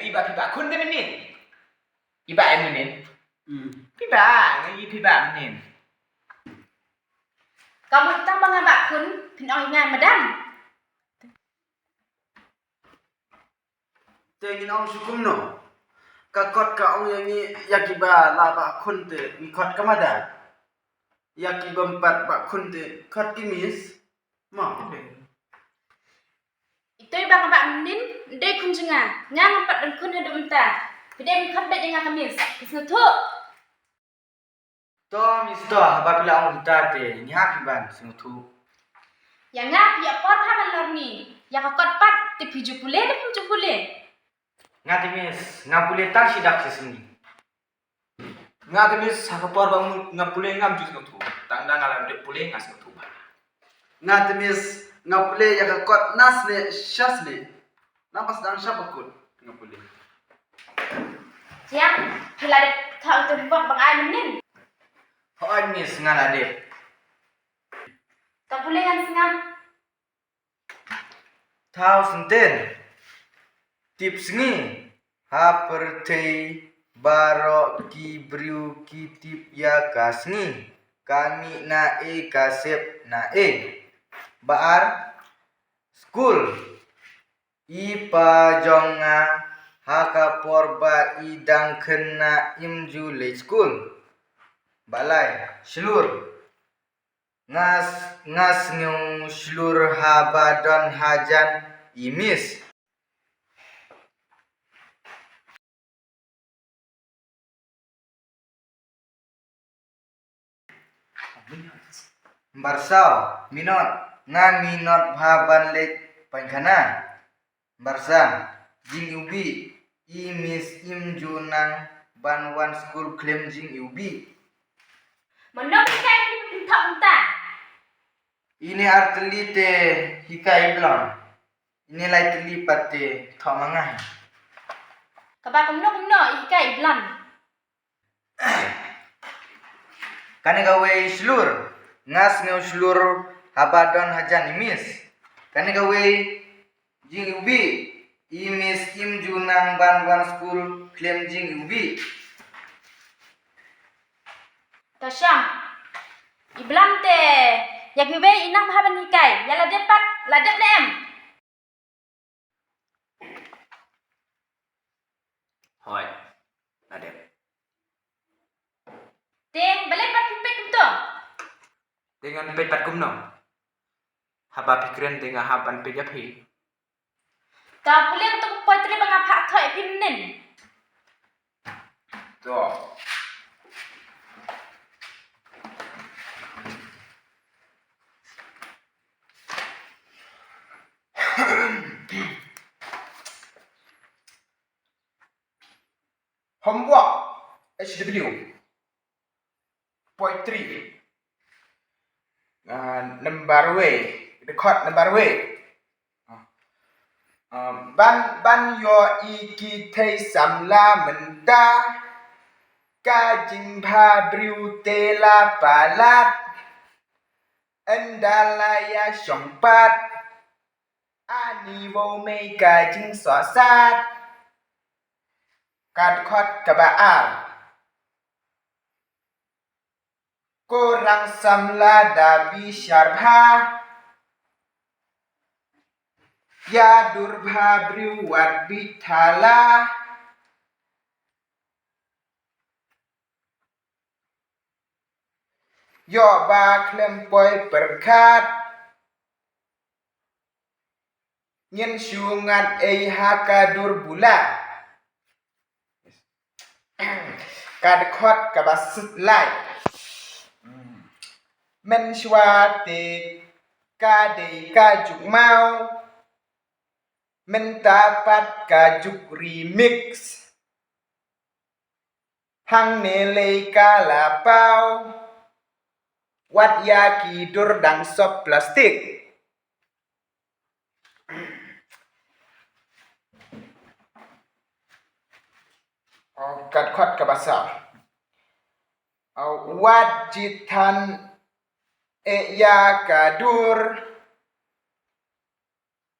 iba piba kun de menin. Iba menin. Piba, ngai piba menin. Kamu tang bang abak kun pin oi ngan madam. Tengin ong sukum no. Kakot ka ong yang ni yakiba laba kun te mikot kamada. Yakiba empat bak kun te kot kimis. Ma. Ito'y bang abak menin, ndai kun jenga. Ngang empat dan kun hendak mentah. Pidai mikot dak jenga kamis. Kisna tu. To misto apabila ong kita te nyak ban singtu. Yang ngap ya por ha balor ni. Ya kakot pat te piju pule de piju pule. Ngatimis ngapule tak sidak sesini. Ngatamis sakapor bang ngapule ngam jus tu. Tangdang alam de pule ngas tu. Ngatimis ngapule yakakot nasle shasle. Napas dang syapakut ngapule. Siap, pila de thau tu bang bang ai menin. Hoan mis ngalade. Tak boleh kan sengam. Tau senten. Tips ni ha pertei baro ki briu ki tip ya kasni kami na e kasep na e baar school i pa jonga haka porba idang kena imju le school balai selur ngas nyung selur habadon hajan imis Barsau minot ngan minot bhaban lek pangkana barsan jing ubi imis imjunang banwan school claim jing ubi Menok kai pin thau mentah. ini arteli te hikai blon ini lai teli pate thomangai Kabak menok ikai iblan. kane gawe slur ngas ngeu slur habadon hajan imis kane gawe jing ubi imis imjunang banwan school claim jing ubi Tasyam. Iblan te yak bibe inang bahaban ikai. Ya la depat la dep nem. Hoi. Adep. Teng balik pat pipet tu. Dengan pepat kumno. Haba pikiran dengan haban pejapi. Ta boleh untuk poitri bang apa thoi pin nen. Tu. Homework HW Poetry Number way Record number way Ban yo iki thei samla menta Ka jing bha briu te la palat Endalaya syongpat Ani vô mei ka jing so sát Kad khot kabaan Korang samla dabi syarbha Ya durbha briwat bithala Yo ba klempoi perkat Nyen syungat ei haka durbula Kad khot kabasut lai Men shwa te ka de ka juk mau Men tapat ka juk remix Hang nele ka la pau Wat ya ki dur dang sop plastik Kad khot kabasa Wat jitan ya kadur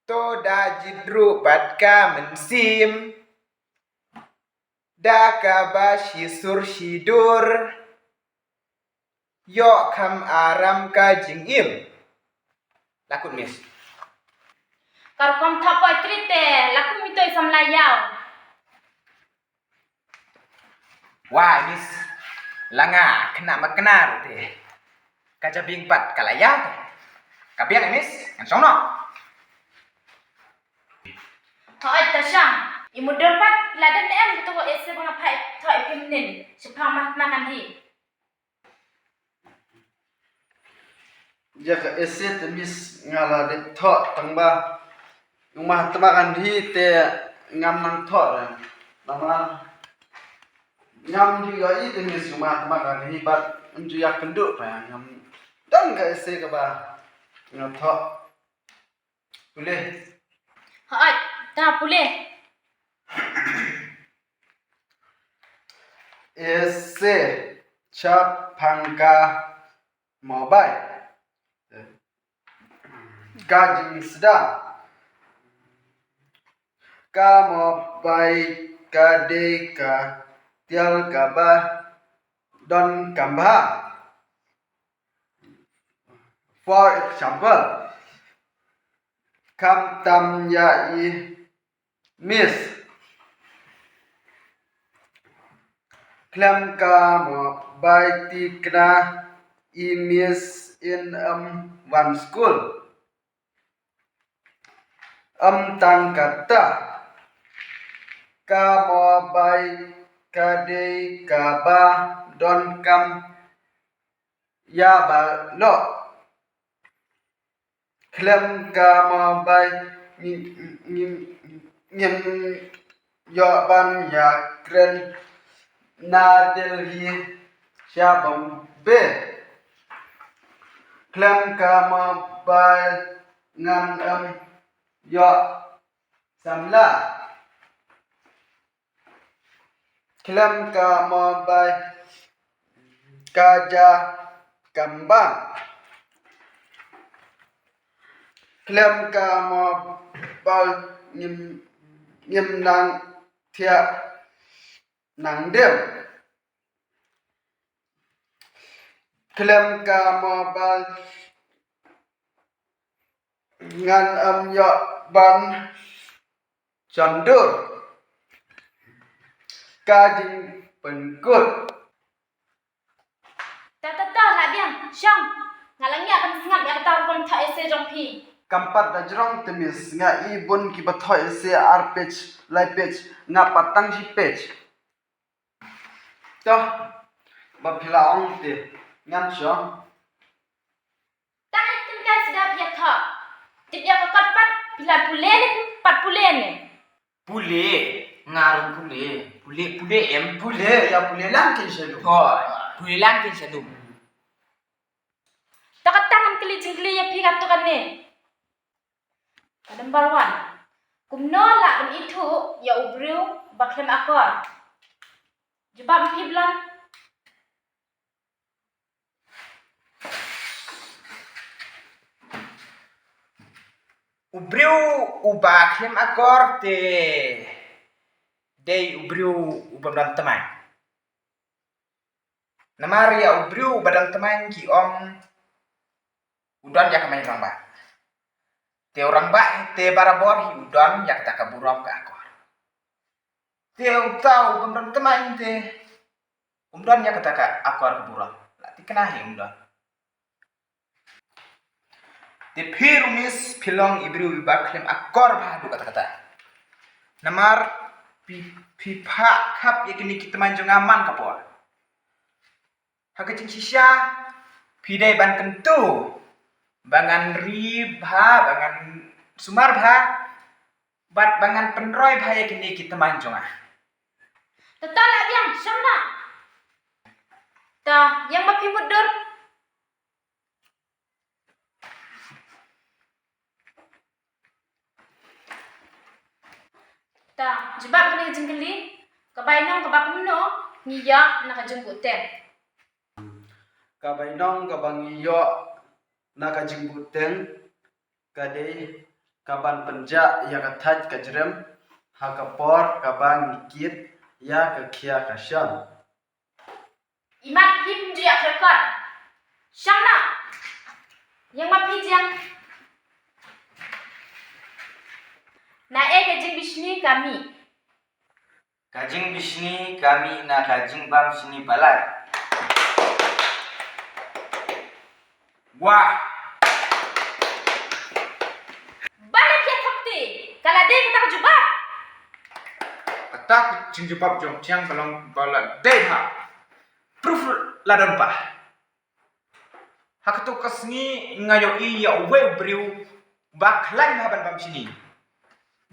Toda jidru pat ka mensim Da kaba shisur shidur. Yo kam aram ka jingil. Lakut Miss. Kar kom thapoi trite laku mitoi samlayau. Wah Miss. Langa kena makena te. Kaja bingpat kalaya te. Kabiang Miss. Kan sono. Hoi tasang. Imu dorpat ladan em gitu kok ese mengapai thoi pimnin. Sepang makan hi. Jaka ese temis ngala de thọ tangba ngma tamakan hi te ngam nang thọ ra nama ngam juga i temis ngma tamakan hi bat unju yak kenduk pa ngam dan ga ese ka ba ngam thọ boleh Hoi ta pulih. ese chap pangka mobile gajing sedang ka mobile ka de ka tial ka ba don kamba. For example, kam tam ya i miss klem ka mobile ti kna i miss in one school. Tang kata ka mobile ka de ka ba don kam ya ba lo klem ka mobile ngim yo ban ya kren na delhi sha bombe klem ka mobile ngam yo samla klem ka mobile kaja kambang klem ka mobile ngim nang thia nang dem klem ka mobile ngan yo ban chandur ka ding penkut Ta ladiang syang. Ngalangi akan sengap ya tahu kom thoi ese jong pi. kampat da jrong temis nga i bun ki bathoi se ar page lai page nga patang ji page to ba phila ong te ngam cho Tang itin kai sedap ya tho. Tip ya kot pat bila pule ni pat pule ni. Pule. Ngaru pule. Pule em. pule ya pule lang kin shelu Hoi. Pule lang kin sadum. Takat tangan keli jingkeli ya pi kat kan ni. Number 1. Kumno la ben itu ya ubriu baklem akor. Jebab pi blan. Ubriu ubah klem akor te. Day ubriu ubah dan teman. Namari ya ubriu badan teman ki om. Udan ya kemain orang ba. Te orang ba te barabor hi udan ya kata kaburam ke akor. Te utau badan teman te. Udan ya kata ka akor kaburam. Lati kenahi udan. Te pirumis pilong ibriu baklem akor bah du kata-kata. Namar pipa kap ya kini kita manjung aman kapor. Hakacing sisya pidai ban kentu. Bangan ribha, bangan sumar bha. Bat bangan penroy bha ya kini kita manjung ah. Tetala biang syang na. Ta yang mapi mudur. Ta jebab keli jingkeli. Kabainong kabak mno ngiya nakajenggut ten. kabainong kabangiyo nakajimbuteng kade kaban penja ya kathat kajrem hakapor kabang ngikit ya ke kia kashan. Imat him ju yak rekod. Syang na. Yang ma pi jiang. Na kajing bisni kami. Kajing bisni kami na kajing bam sini balai. Wah, Balik ya thakti. Kala dei kita jubab. kata cinjubab jong tiang balong bala deha. Proof ladon pa. Hak tu kasni ngayo iya we briu baklan haban bam sini.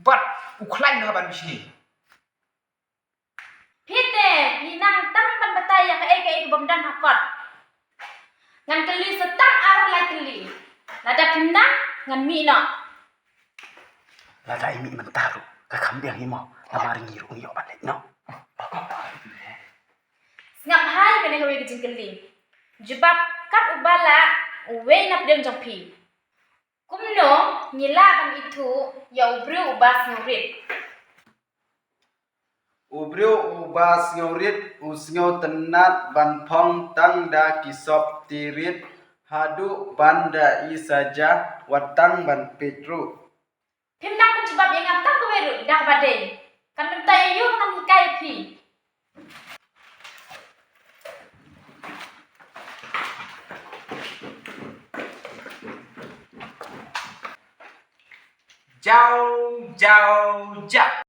Bat uklan haban sini. Pite pinang tang ban batai ya ke bomdan hakot. Ngan keli setang ar lai keli. Nada pinang ngan mi no. Lada imi mentaru ke kambiang imo lamaring ngiru ngiyo balik no. Ngap hai kene kawe kejing keli. Jubab kat ubala uwe nap dem jong pi. Kumno nyila ban itu ya ubru ubas ngurit. Ubriu ubas ngaurit usngau tenat ban pong tang da kisop tirit hadu banda i saja watang ban petru. Pimnang pun jubab yang ngap tang kawe ru dah badai. Kan bentai ayu kan hikai pi. Jauh, jauh, jauh.